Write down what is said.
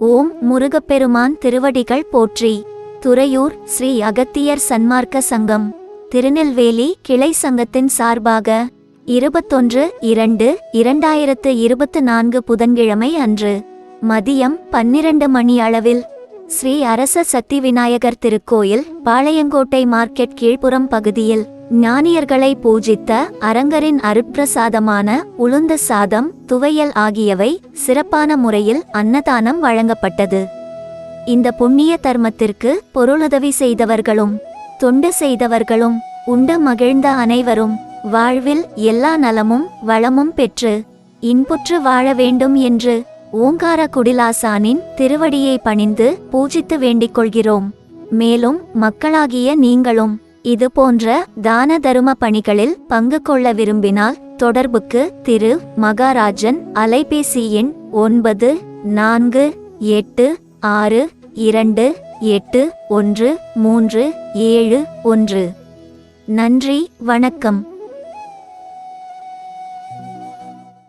ஓம் முருகப்பெருமான் திருவடிகள் போற்றி. துறையூர் ஸ்ரீ அகத்தியர் சன்மார்க்க சங்கம் திருநெல்வேலி கிளை சங்கத்தின் சார்பாக 21-2-2024 புதன்கிழமை அன்று மதியம் 12 மணி அளவில் ஸ்ரீ அரச சக்தி விநாயகர் திருக்கோயில் பாளையங்கோட்டை மார்க்கெட் கீழ்ப்புறம் பகுதியில் ஞானியர்களை பூஜித்த அரங்கரின் அருட்பிரசாதமான உளுந்து சாதம், துவையல் ஆகியவை சிறப்பான முறையில் அன்னதானம் வழங்கப்பட்டது. இந்த புண்ணிய தர்மத்திற்கு பொருளுதவி செய்தவர்களும் தொண்டு செய்தவர்களும் உண்டு மகிழ்ந்த அனைவரும் வாழ்வில் எல்லா நலமும் வளமும் பெற்று இன்புற்று வாழ வேண்டும் என்று ஓங்கார குடிலாசானின் திருவடியை பணிந்து பூஜித்து வேண்டிக் கொள்கிறோம். மேலும் மக்களாகிய நீங்களும் இது போன்ற தான தரும பணிகளில் பங்கு கொள்ள விரும்பினால் தொடர்புக்கு திரு மகாராஜன், அலைபேசி எண் 9486281371. நன்றி, வணக்கம்.